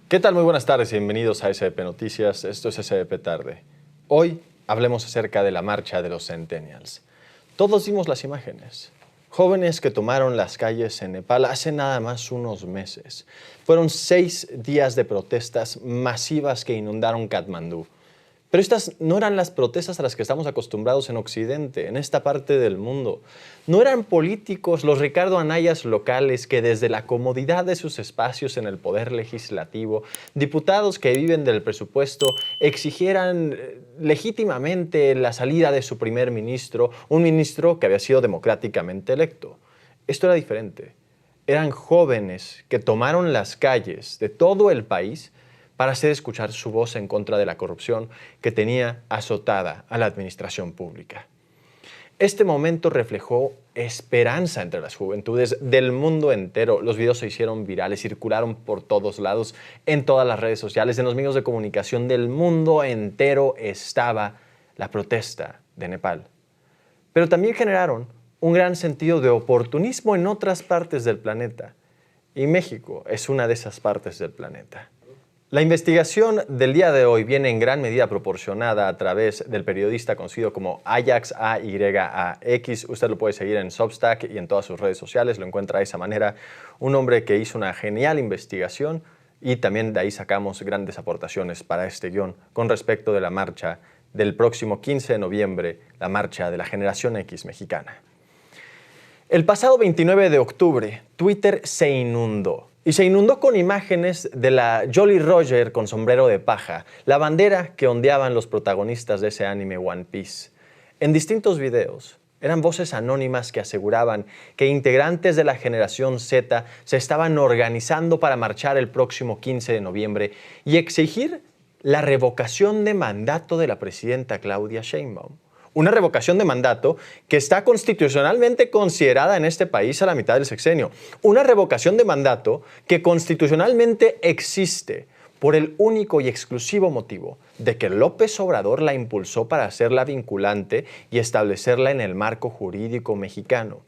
¿Qué tal? Muy buenas tardes y bienvenidos a SDP Noticias. Esto es SDP Tarde. Hoy hablemos acerca de la marcha de los Centennials. Todos vimos las imágenes. Jóvenes que tomaron las calles en Nepal hace nada más unos meses. Fueron 6 días de protestas masivas que inundaron Katmandú. Pero estas no eran las protestas a las que estamos acostumbrados en Occidente, en esta parte del mundo. No eran políticos, los Ricardo Anayas locales que desde la comodidad de sus espacios en el poder legislativo, diputados que viven del presupuesto, exigieran legítimamente la salida de su primer ministro, un ministro que había sido democráticamente electo. Esto era diferente. Eran jóvenes que tomaron las calles de todo el país para hacer escuchar su voz en contra de la corrupción que tenía azotada a la administración pública. Este momento reflejó esperanza entre las juventudes del mundo entero. Los videos se hicieron virales, circularon por todos lados, en todas las redes sociales, en los medios de comunicación del mundo entero estaba la protesta de Nepal. Pero también generaron un gran sentido de oportunismo en otras partes del planeta. Y México es una de esas partes del planeta. La investigación del día de hoy viene en gran medida proporcionada a través del periodista conocido como Ajax AYAX. Usted lo puede seguir en Substack y en todas sus redes sociales, lo encuentra de esa manera. Un hombre que hizo una genial investigación y también de ahí sacamos grandes aportaciones para este guión con respecto de la marcha del próximo 15 de noviembre, la marcha de la Generación X mexicana. El pasado 29 de octubre, Twitter se inundó. Y se inundó con imágenes de la Jolly Roger con sombrero de paja, la bandera que ondeaban los protagonistas de ese anime One Piece. En distintos videos, eran voces anónimas que aseguraban que integrantes de la generación Z se estaban organizando para marchar el próximo 15 de noviembre y exigir la revocación de mandato de la presidenta Claudia Sheinbaum. Una revocación de mandato que está constitucionalmente considerada en este país a la mitad del sexenio. Una revocación de mandato que constitucionalmente existe por el único y exclusivo motivo de que López Obrador la impulsó para hacerla vinculante y establecerla en el marco jurídico mexicano.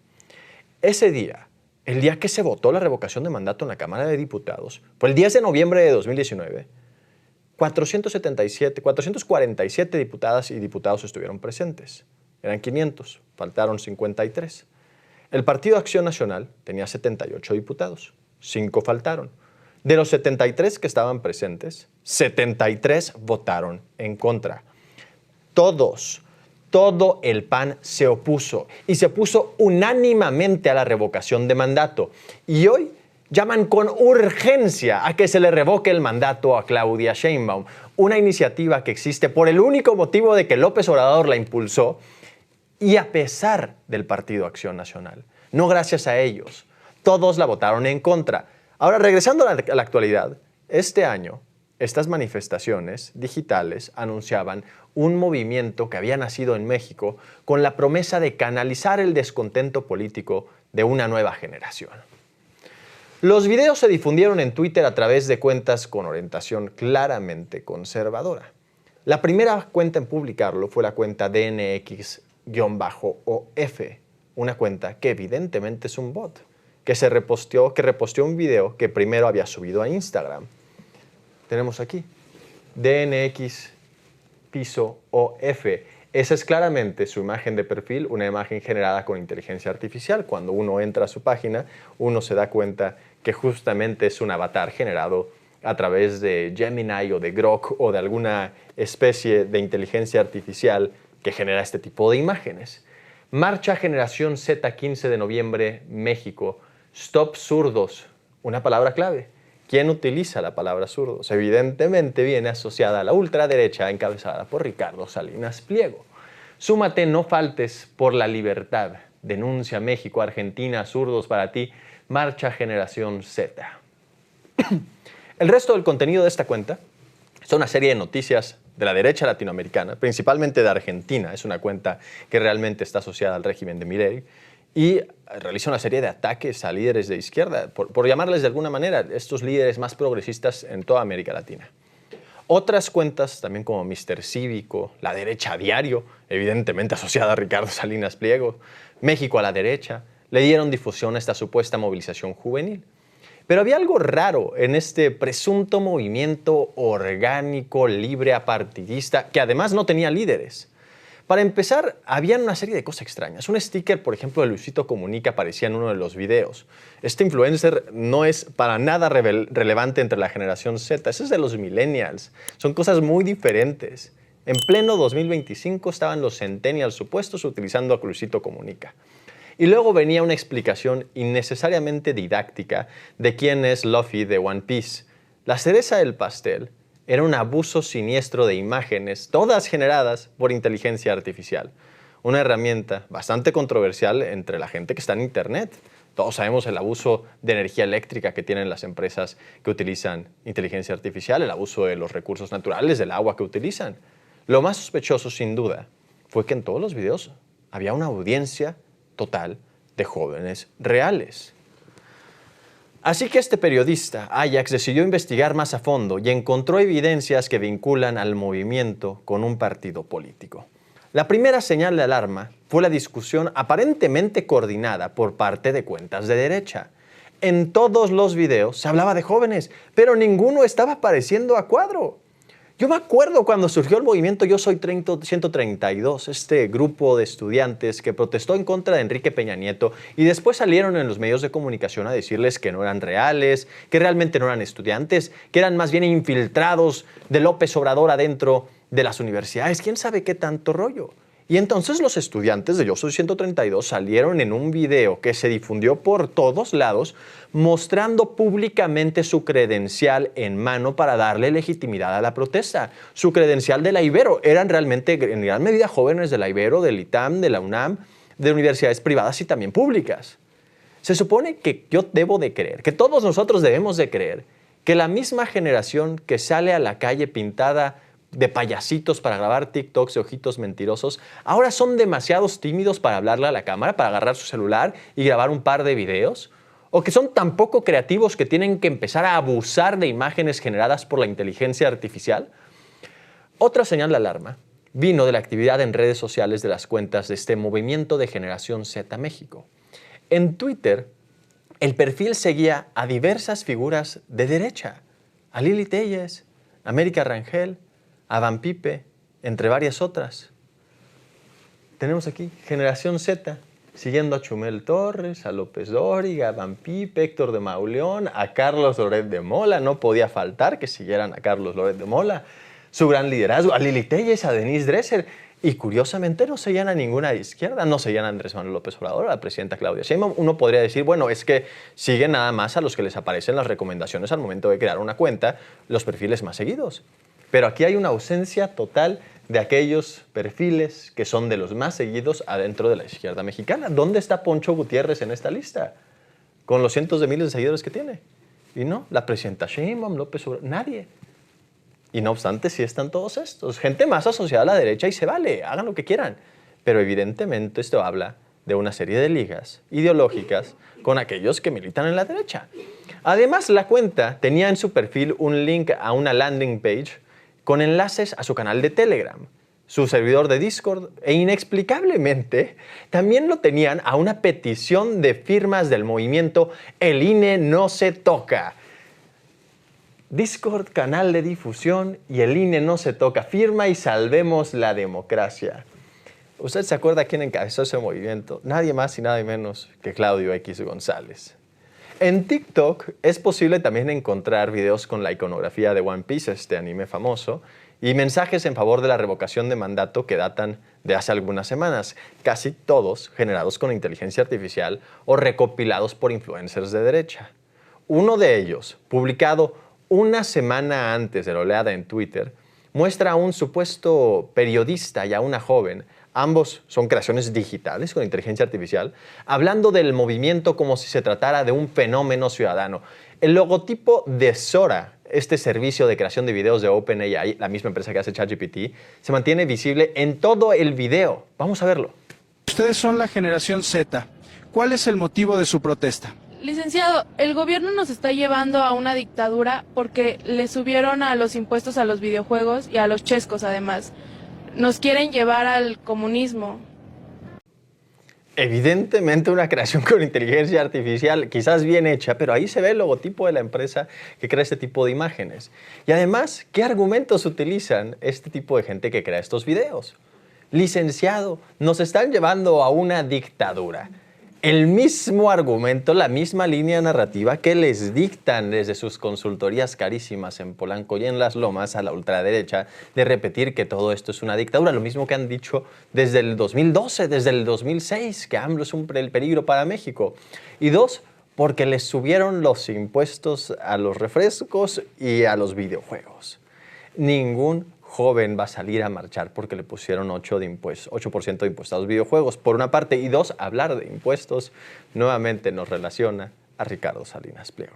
Ese día, el día que se votó la revocación de mandato en la Cámara de Diputados, fue el 10 de noviembre de 2019, 447 diputadas y diputados estuvieron presentes. Eran 500, faltaron 53. El Partido Acción Nacional tenía 78 diputados, 5 faltaron. De los 73 que estaban presentes, 73 votaron en contra. Todo el PAN se opuso y se opuso unánimemente a la revocación de mandato. Y hoy llaman con urgencia a que se le revoque el mandato a Claudia Sheinbaum, una iniciativa que existe por el único motivo de que López Obrador la impulsó y a pesar del Partido Acción Nacional. No gracias a ellos. Todos la votaron en contra. Ahora, regresando a la actualidad, este año, estas manifestaciones digitales anunciaban un movimiento que había nacido en México con la promesa de canalizar el descontento político de una nueva generación. Los videos se difundieron en Twitter a través de cuentas con orientación claramente conservadora. La primera cuenta en publicarlo fue la cuenta DNX-OF, una cuenta que evidentemente es un bot, que reposteó un video que primero había subido a Instagram. Tenemos aquí, DNX-OF. Esa es claramente su imagen de perfil, una imagen generada con inteligencia artificial. Cuando uno entra a su página, uno se da cuenta que justamente es un avatar generado a través de Gemini o de Grok o de alguna especie de inteligencia artificial que genera este tipo de imágenes. Marcha Generación Z 15 de noviembre, México. Stop zurdos, una palabra clave. ¿Quién utiliza la palabra zurdos? Evidentemente viene asociada a la ultraderecha encabezada por Ricardo Salinas Pliego. Súmate, no faltes por la libertad. Denuncia México, Argentina, zurdos para ti. Marcha Generación Z. El resto del contenido de esta cuenta es una serie de noticias de la derecha latinoamericana, principalmente de Argentina. Es una cuenta que realmente está asociada al régimen de Milei. Y realiza una serie de ataques a líderes de izquierda, por llamarles de alguna manera, estos líderes más progresistas en toda América Latina. Otras cuentas, también como Mr. Cívico, La Derecha a Diario, evidentemente asociada a Ricardo Salinas Pliego, México a la Derecha, le dieron difusión a esta supuesta movilización juvenil. Pero había algo raro en este presunto movimiento orgánico, libre, apartidista, que además no tenía líderes. Para empezar, había una serie de cosas extrañas. Un sticker, por ejemplo, de Luisito Comunica aparecía en uno de los videos. Este influencer no es para nada relevante entre la generación Z. Ese es de los millennials. Son cosas muy diferentes. En pleno 2025 estaban los centennials supuestos utilizando a Luisito Comunica. Y luego venía una explicación innecesariamente didáctica de quién es Luffy de One Piece. La cereza del pastel era un abuso siniestro de imágenes, todas generadas por inteligencia artificial. Una herramienta bastante controversial entre la gente que está en Internet. Todos sabemos el abuso de energía eléctrica que tienen las empresas que utilizan inteligencia artificial, el abuso de los recursos naturales, del agua que utilizan. Lo más sospechoso, sin duda, fue que en todos los videos había una audiencia total de jóvenes reales. Así que este periodista, Ajax, decidió investigar más a fondo y encontró evidencias que vinculan al movimiento con un partido político. La primera señal de alarma fue la discusión aparentemente coordinada por parte de cuentas de derecha. En todos los videos se hablaba de jóvenes, pero ninguno estaba apareciendo a cuadro. Yo me acuerdo cuando surgió el movimiento Yo Soy 132, este grupo de estudiantes que protestó en contra de Enrique Peña Nieto y después salieron en los medios de comunicación a decirles que no eran reales, que realmente no eran estudiantes, que eran más bien infiltrados de López Obrador adentro de las universidades. ¿Quién sabe qué tanto rollo? Y entonces los estudiantes de Yo Soy 132 salieron en un video que se difundió por todos lados mostrando públicamente su credencial en mano para darle legitimidad a la protesta. Su credencial de la Ibero. Eran realmente en gran medida jóvenes de la Ibero, del ITAM, de la UNAM, de universidades privadas y también públicas. Se supone que yo debo de creer, que todos nosotros debemos de creer, que la misma generación que sale a la calle pintada de payasitos para grabar TikToks de ojitos mentirosos, ahora son demasiados tímidos para hablarle a la cámara, para agarrar su celular y grabar un par de videos, o que son tan poco creativos que tienen que empezar a abusar de imágenes generadas por la inteligencia artificial. Otra señal de alarma vino de la actividad en redes sociales de las cuentas de este movimiento de Generación Z México. En Twitter, el perfil seguía a diversas figuras de derecha, a Lili Téllez, a América Rangel, a Van Pipe, entre varias otras. Tenemos aquí Generación Z, siguiendo a Chumel Torres, a López Dóriga, a Van Pipe, Héctor de Mauleón, a Carlos Loret de Mola. No podía faltar que siguieran a Carlos Loret de Mola. Su gran liderazgo, a Lili Téllez, a Denise Dresser. Y curiosamente no seguían a ninguna izquierda, no seguían a Andrés Manuel López Obrador, a la presidenta Claudia Sheinbaum. Uno podría decir, bueno, es que siguen nada más a los que les aparecen las recomendaciones al momento de crear una cuenta, los perfiles más seguidos. Pero aquí hay una ausencia total de aquellos perfiles que son de los más seguidos adentro de la izquierda mexicana. ¿Dónde está Poncho Gutiérrez en esta lista? Con los cientos de miles de seguidores que tiene. Y no, la presidenta Sheinbaum, López Obrador, nadie. Y no obstante, sí están todos estos. Gente más asociada a la derecha y se vale, hagan lo que quieran. Pero evidentemente esto habla de una serie de ligas ideológicas con aquellos que militan en la derecha. Además, la cuenta tenía en su perfil un link a una landing page con enlaces a su canal de Telegram, su servidor de Discord e inexplicablemente también lo tenían a una petición de firmas del movimiento El INE no se toca. Discord, canal de difusión y El INE no se toca. Firma y salvemos la democracia. ¿Usted se acuerda quién encabezó ese movimiento? Nadie más y nada menos que Claudio X González. En TikTok es posible también encontrar videos con la iconografía de One Piece, este anime famoso, y mensajes en favor de la revocación de mandato que datan de hace algunas semanas, casi todos generados con inteligencia artificial o recopilados por influencers de derecha. Uno de ellos, publicado una semana antes de la oleada en Twitter, muestra a un supuesto periodista y a una joven. Ambos son creaciones digitales con inteligencia artificial, hablando del movimiento como si se tratara de un fenómeno ciudadano. El logotipo de Sora, este servicio de creación de videos de OpenAI, la misma empresa que hace ChatGPT, se mantiene visible en todo el video. Vamos a verlo. Ustedes son la generación Z. ¿Cuál es el motivo de su protesta? Licenciado, el gobierno nos está llevando a una dictadura porque le subieron a los impuestos a los videojuegos y a los chescos además. Nos quieren llevar al comunismo. evidentemente una creación con inteligencia artificial, quizás bien hecha, pero ahí se ve el logotipo de la empresa que crea este tipo de imágenes. Y además, ¿qué argumentos utilizan este tipo de gente que crea estos videos? Licenciado, nos están llevando a una dictadura. El mismo argumento, la misma línea narrativa que les dictan desde sus consultorías carísimas en Polanco y en Las Lomas a la ultraderecha de repetir que todo esto es una dictadura. Lo mismo que han dicho desde el 2012, desde el 2006, que AMLO es el peligro para México. Y dos, porque les subieron los impuestos a los refrescos y a los videojuegos. Ningún joven va a salir a marchar porque le pusieron 8% de impuestos a los videojuegos, por una parte. Y dos, hablar de impuestos nuevamente nos relaciona a Ricardo Salinas Pliego.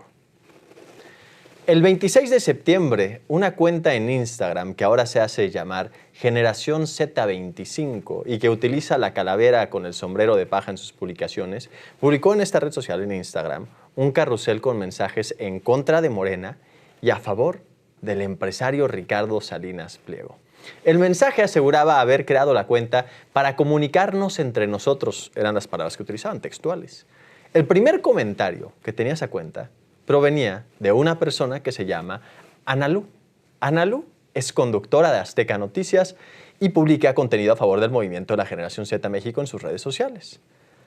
El 26 de septiembre, una cuenta en Instagram que ahora se hace llamar Generación Z25 y que utiliza la calavera con el sombrero de paja en sus publicaciones, publicó en esta red social, en Instagram, un carrusel con mensajes en contra de Morena y a favor del empresario Ricardo Salinas Pliego. El mensaje aseguraba haber creado la cuenta para comunicarnos entre nosotros, eran las palabras que utilizaban, textuales. El primer comentario que tenía esa cuenta provenía de una persona que se llama Analu. Analu es conductora de Azteca Noticias y publica contenido a favor del movimiento de la Generación Z México en sus redes sociales.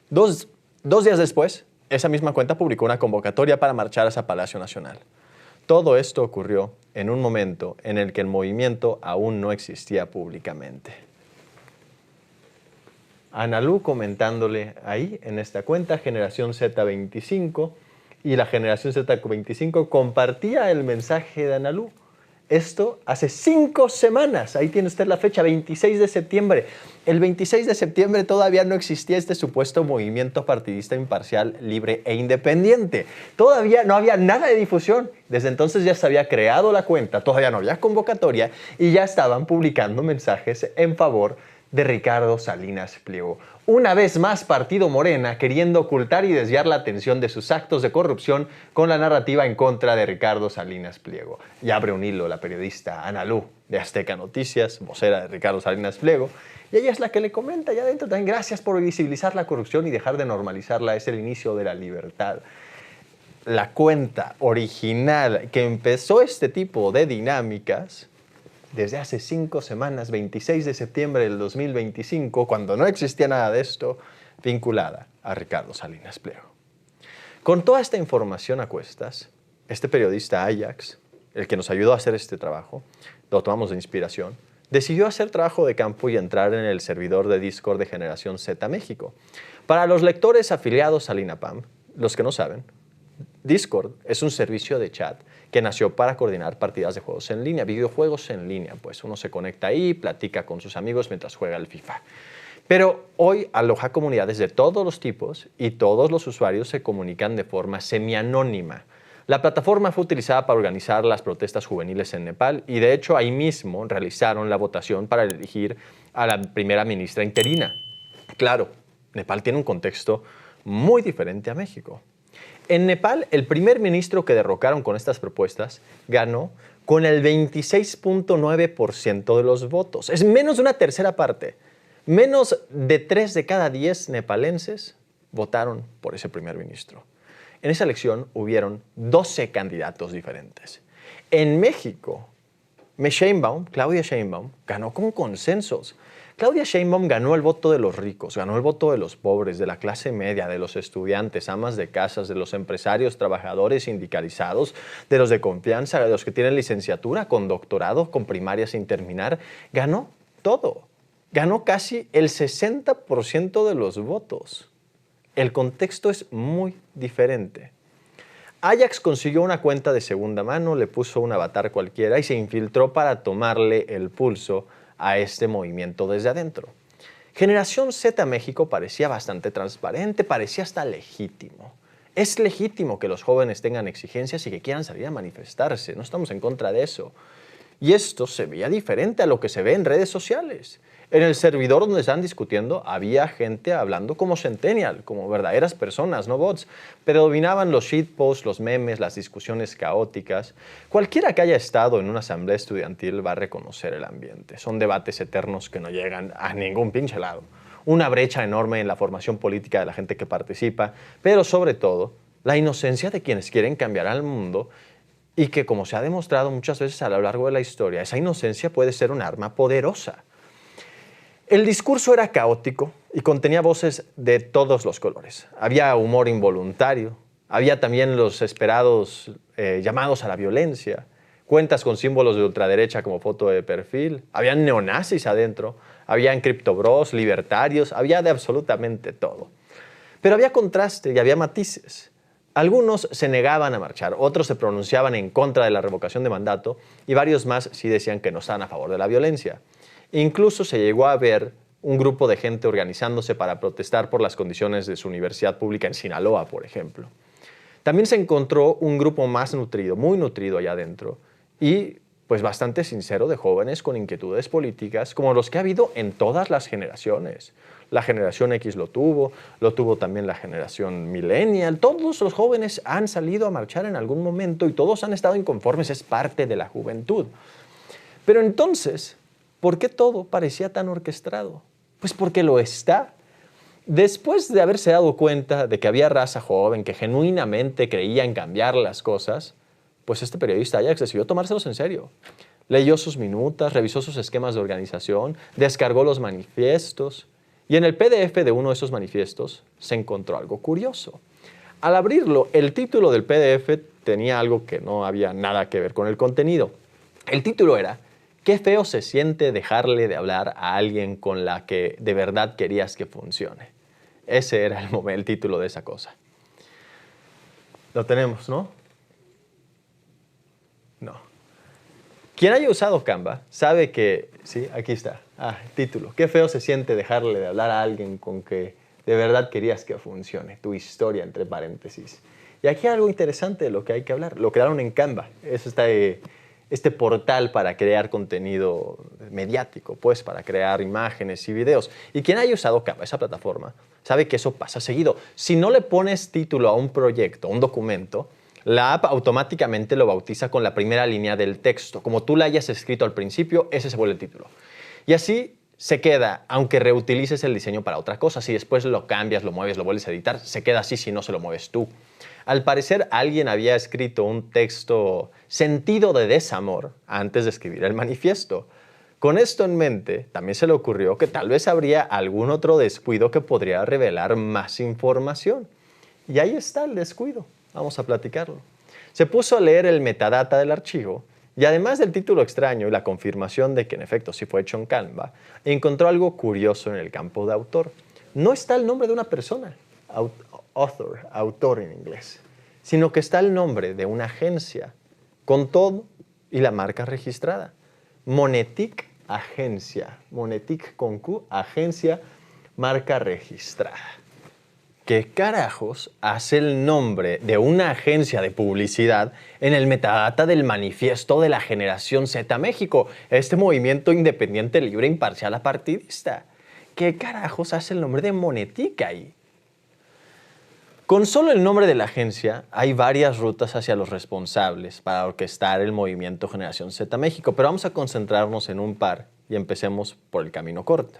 Dos días después, esa misma cuenta publicó una convocatoria para marchar hacia Palacio Nacional. Todo esto ocurrió en un momento en el que el movimiento aún no existía públicamente. Analu comentándole ahí en esta cuenta, Generación Z25, y la Generación Z25 compartía el mensaje de Analu. Esto hace 5 semanas, ahí tiene usted la fecha, 26 de septiembre. El 26 de septiembre todavía no existía este supuesto movimiento partidista imparcial, libre e independiente. Todavía no había nada de difusión. Desde entonces ya se había creado la cuenta, todavía no había convocatoria y ya estaban publicando mensajes en favor de Ricardo Salinas Pliego. Una vez más, Partido Morena queriendo ocultar y desviar la atención de sus actos de corrupción con la narrativa en contra de Ricardo Salinas Pliego. Y abre un hilo la periodista Analu de Azteca Noticias, vocera de Ricardo Salinas Pliego, y ella es la que le comenta allá adentro también: gracias por visibilizar la corrupción y dejar de normalizarla, es el inicio de la libertad. La cuenta original que empezó este tipo de dinámicas desde hace 5 semanas, 26 de septiembre del 2025, cuando no existía nada de esto, vinculada a Ricardo Salinas Pliego. Con toda esta información a cuestas, este periodista Ajax, el que nos ayudó a hacer este trabajo, lo tomamos de inspiración, decidió hacer trabajo de campo y entrar en el servidor de Discord de Generación Z México. Para los lectores afiliados al INAPAM, los que no saben, Discord es un servicio de chat que nació para coordinar partidas de juegos en línea, videojuegos en línea. Pues uno se conecta ahí, platica con sus amigos mientras juega al FIFA. Pero hoy aloja comunidades de todos los tipos y todos los usuarios se comunican de forma semianónima. La plataforma fue utilizada para organizar las protestas juveniles en Nepal y de hecho ahí mismo realizaron la votación para elegir a la primera ministra interina. Claro, Nepal tiene un contexto muy diferente a México. En Nepal, el primer ministro que derrocaron con estas propuestas ganó con el 26.9% de los votos. Es menos de una tercera parte. Menos de 3 de cada 10 nepalenses votaron por ese primer ministro. En esa elección hubieron 12 candidatos diferentes. En México, Claudia Sheinbaum, ganó con consensos. Claudia Sheinbaum ganó el voto de los ricos, ganó el voto de los pobres, de la clase media, de los estudiantes, amas de casas, de los empresarios, trabajadores sindicalizados, de los de confianza, de los que tienen licenciatura, con doctorado, con primaria sin terminar. Ganó todo. Ganó casi el 60% de los votos. El contexto es muy diferente. Ajax consiguió una cuenta de segunda mano, le puso un avatar cualquiera y se infiltró para tomarle el pulso a este movimiento desde adentro. Generación Z México parecía bastante transparente, parecía hasta legítimo. Es legítimo que los jóvenes tengan exigencias y que quieran salir a manifestarse, no estamos en contra de eso. Y esto se veía diferente a lo que se ve en redes sociales. En el servidor donde estaban discutiendo había gente hablando como centennial, como verdaderas personas, no bots, pero dominaban los shitposts, los memes, las discusiones caóticas. Cualquiera que haya estado en una asamblea estudiantil va a reconocer el ambiente. Son debates eternos que no llegan a ningún pinche lado. una brecha enorme en la formación política de la gente que participa, pero sobre todo la inocencia de quienes quieren cambiar al mundo y que, como se ha demostrado muchas veces a lo largo de la historia, esa inocencia puede ser un arma poderosa. El discurso era caótico y contenía voces de todos los colores. Había humor involuntario, había también los esperados llamados a la violencia, cuentas con símbolos de ultraderecha como foto de perfil, habían neonazis adentro, habían criptobros, libertarios, había de absolutamente todo. Pero había contraste y había matices. Algunos se negaban a marchar, otros se pronunciaban en contra de la revocación de mandato y varios más sí decían que no estaban a favor de la violencia. Incluso se llegó a ver un grupo de gente organizándose para protestar por las condiciones de su universidad pública en Sinaloa, por ejemplo. También se encontró un grupo más nutrido, muy nutrido allá adentro, y pues bastante sincero de jóvenes con inquietudes políticas, como los que ha habido en todas las generaciones. La generación X lo tuvo también la generación millennial. Todos los jóvenes han salido a marchar en algún momento y todos han estado inconformes, es parte de la juventud. Pero entonces, ¿por qué todo parecía tan orquestado? Pues porque lo está. Después de haberse dado cuenta de que había raza joven que genuinamente creía en cambiar las cosas, pues este periodista Ajax decidió tomárselos en serio. Leyó sus minutas, revisó sus esquemas de organización, descargó los manifiestos y en el PDF de uno de esos manifiestos se encontró algo curioso. Al abrirlo, el título del PDF tenía algo que no había nada que ver con el contenido. El título era «Qué feo se siente dejarle de hablar a alguien con la que de verdad querías que funcione». Ese era el título de esa cosa. Lo tenemos, ¿no? No. Quien haya usado Canva sabe que, sí, aquí está, título. Qué feo se siente dejarle de hablar a alguien con que de verdad querías que funcione. Tu historia, entre paréntesis. Y aquí hay algo interesante de lo que hay que hablar. Lo crearon en Canva. Es este portal para crear contenido mediático, pues para crear imágenes y videos. Y quien haya usado Canva, esa plataforma, sabe que eso pasa seguido. Si no le pones título a un proyecto, a un documento, la app automáticamente lo bautiza con la primera línea del texto. Como tú la hayas escrito al principio, ese se vuelve el título. Y así se queda, aunque reutilices el diseño para otra cosa. Si después lo cambias, lo mueves, lo vuelves a editar, se queda así si no se lo mueves tú. Al parecer, alguien había escrito un texto sentido de desamor antes de escribir el manifiesto. Con esto en mente, también se le ocurrió que tal vez habría algún otro descuido que podría revelar más información. Y ahí está el descuido. Vamos a platicarlo. Se puso a leer el metadata del archivo y además del título extraño y la confirmación de que en efecto sí fue hecho en Canva, encontró algo curioso en el campo de autor. No está el nombre de una persona, autor en inglés, sino que está el nombre de una agencia con todo y la marca registrada. Monetic Agencia, Monetic con Q, agencia, marca registrada. ¿Qué carajos hace el nombre de una agencia de publicidad en el metadata del manifiesto de la Generación Z México, este movimiento independiente, libre, imparcial, apartidista? ¿Qué carajos hace el nombre de Monetic ahí? Con solo el nombre de la agencia, hay varias rutas hacia los responsables para orquestar el movimiento Generación Z México, pero vamos a concentrarnos en un par y empecemos por el camino corto.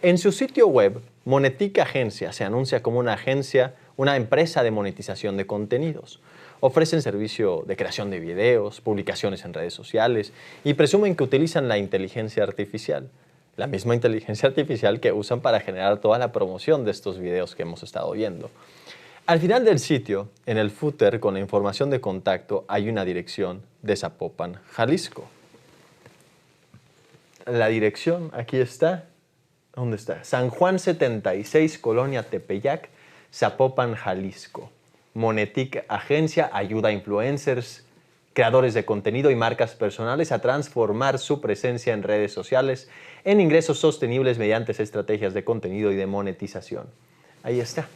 En su sitio web, Monetic Agencia se anuncia como una agencia, una empresa de monetización de contenidos. Ofrecen servicio de creación de videos, publicaciones en redes sociales y presumen que utilizan la inteligencia artificial. La misma inteligencia artificial que usan para generar toda la promoción de estos videos que hemos estado viendo. Al final del sitio, en el footer con la información de contacto, hay una dirección de Zapopan, Jalisco. La dirección, aquí está. ¿Dónde está? San Juan 76, Colonia Tepeyac, Zapopan, Jalisco. Monetic Agencia ayuda a influencers, creadores de contenido y marcas personales a transformar su presencia en redes sociales en ingresos sostenibles mediante estrategias de contenido y de monetización. Ahí está.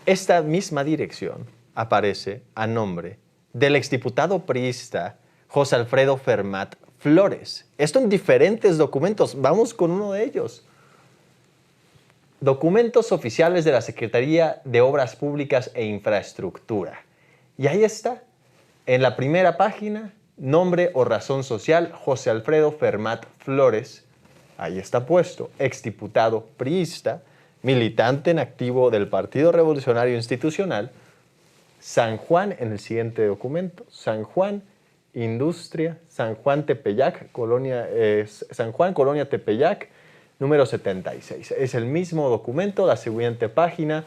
Esta misma dirección aparece a nombre del exdiputado priista José Alfredo Fermat Flores. Esto en diferentes documentos. Vamos con uno de ellos. Documentos oficiales de la Secretaría de Obras Públicas e Infraestructura. Y ahí está, en la primera página, nombre o razón social, José Alfredo Fermat Flores. Ahí está puesto, exdiputado priista, militante en activo del Partido Revolucionario Institucional, San Juan en el siguiente documento, San Juan, Industria, San Juan Tepeyac, San Juan, Colonia Tepeyac, número 76. Es el mismo documento, la siguiente página,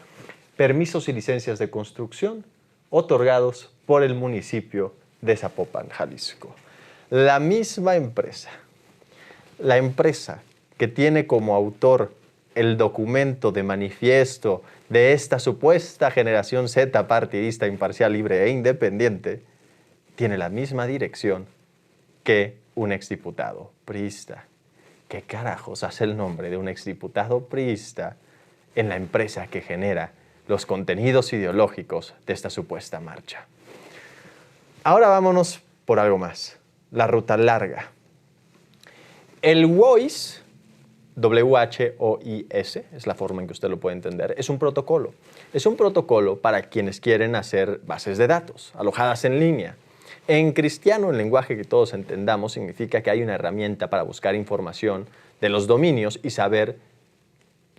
permisos y licencias de construcción otorgados por el municipio de Zapopan, Jalisco. La misma empresa, la empresa que tiene como autor el documento de manifiesto de esta supuesta generación Z partidista, imparcial, libre e independiente, tiene la misma dirección que un exdiputado priista. ¿Qué carajos hace el nombre de un exdiputado priista en la empresa que genera los contenidos ideológicos de esta supuesta marcha? Ahora vámonos por algo más, la ruta larga. El WOIS, W-H-O-I-S, es la forma en que usted lo puede entender, es un protocolo. Es un protocolo para quienes quieren hacer bases de datos, alojadas en línea. En cristiano, en lenguaje que todos entendamos, significa que hay una herramienta para buscar información de los dominios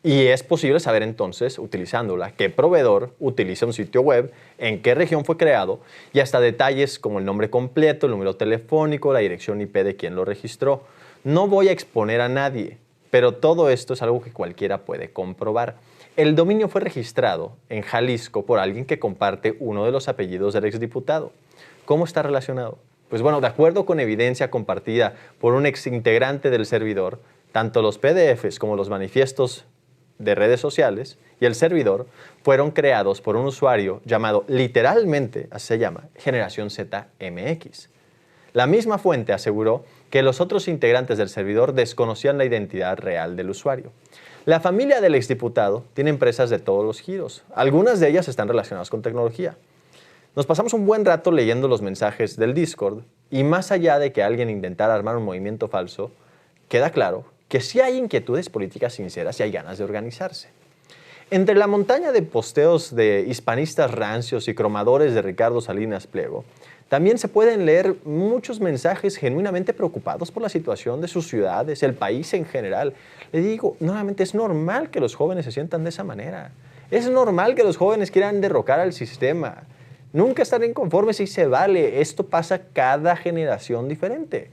y es posible saber entonces, utilizándola, qué proveedor utiliza un sitio web, en qué región fue creado y hasta detalles como el nombre completo, el número telefónico, la dirección IP de quien lo registró. No voy a exponer a nadie, pero todo esto es algo que cualquiera puede comprobar. El dominio fue registrado en Jalisco por alguien que comparte uno de los apellidos del exdiputado. ¿Cómo está relacionado? Pues bueno, de acuerdo con evidencia compartida por un exintegrante del servidor, tanto los PDFs como los manifiestos de redes sociales y el servidor fueron creados por un usuario llamado literalmente, así se llama, Generación Z MX. La misma fuente aseguró que los otros integrantes del servidor desconocían la identidad real del usuario. La familia del exdiputado tiene empresas de todos los giros. Algunas de ellas están relacionadas con tecnología. Nos pasamos un buen rato leyendo los mensajes del Discord y más allá de que alguien intentara armar un movimiento falso, queda claro que sí hay inquietudes políticas sinceras y hay ganas de organizarse. Entre la montaña de posteos de hispanistas rancios y cromadores de Ricardo Salinas Pliego, también se pueden leer muchos mensajes genuinamente preocupados por la situación de sus ciudades, el país en general. Le digo, nuevamente, es normal que los jóvenes se sientan de esa manera. Es normal que los jóvenes quieran derrocar al sistema. Nunca estar inconformes y se vale. Esto pasa cada generación diferente.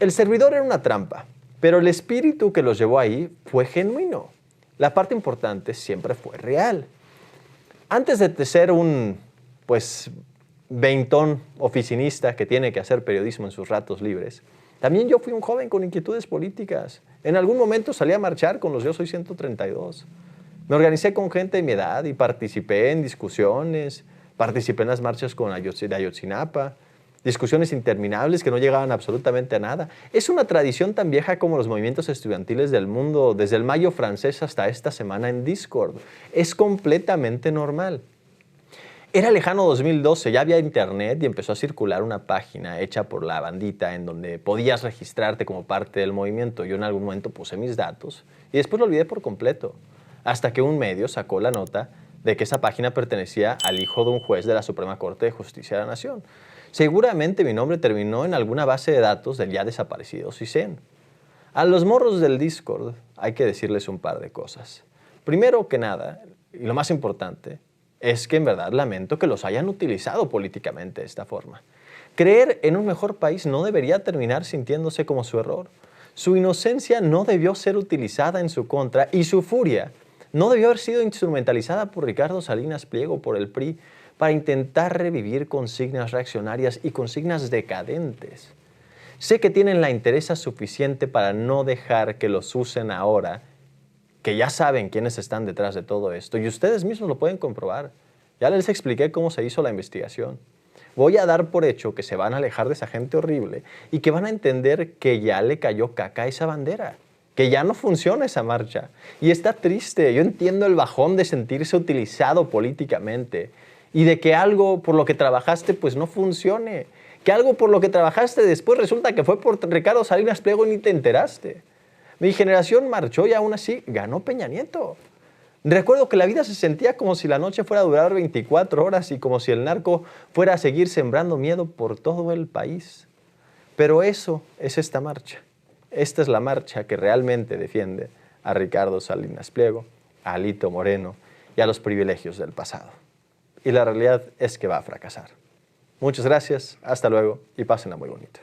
El servidor era una trampa, pero el espíritu que los llevó ahí fue genuino. La parte importante siempre fue real. Antes de ser un, veintón oficinista que tiene que hacer periodismo en sus ratos libres, también yo fui un joven con inquietudes políticas. En algún momento salí a marchar con los Yo Soy 132. Me organicé con gente de mi edad y participé en discusiones, participé en las marchas de Ayotzinapa, discusiones interminables que no llegaban absolutamente a nada. Es una tradición tan vieja como los movimientos estudiantiles del mundo, desde el Mayo francés hasta esta semana en Discord. Es completamente normal. Era lejano 2012, ya había internet y empezó a circular una página hecha por la bandita en donde podías registrarte como parte del movimiento. Yo en algún momento puse mis datos y después lo olvidé por completo, hasta que un medio sacó la nota de que esa página pertenecía al hijo de un juez de la Suprema Corte de Justicia de la Nación. Seguramente mi nombre terminó en alguna base de datos del ya desaparecido CISEN. A los morros del Discord hay que decirles un par de cosas. Primero que nada, y lo más importante, es que en verdad lamento que los hayan utilizado políticamente de esta forma. Creer en un mejor país no debería terminar sintiéndose como su error. Su inocencia no debió ser utilizada en su contra y su furia no debió haber sido instrumentalizada por Ricardo Salinas Pliego, por el PRI, para intentar revivir consignas reaccionarias y consignas decadentes. Sé que tienen la interesa suficiente para no dejar que los usen ahora, que ya saben quiénes están detrás de todo esto, y ustedes mismos lo pueden comprobar. Ya les expliqué cómo se hizo la investigación. Voy a dar por hecho que se van a alejar de esa gente horrible y que van a entender que ya le cayó caca a esa bandera, que ya no funciona esa marcha. Y está triste, yo entiendo el bajón de sentirse utilizado políticamente y de que algo por lo que trabajaste pues no funcione, que algo por lo que trabajaste después resulta que fue por Ricardo Salinas Pliego y ni te enteraste. Mi generación marchó y aún así ganó Peña Nieto. Recuerdo que la vida se sentía como si la noche fuera a durar 24 horas y como si el narco fuera a seguir sembrando miedo por todo el país. Pero eso es esta marcha. Esta es la marcha que realmente defiende a Ricardo Salinas Pliego, a Alito Moreno y a los privilegios del pasado. Y la realidad es que va a fracasar. Muchas gracias, hasta luego y pásenla muy bonito.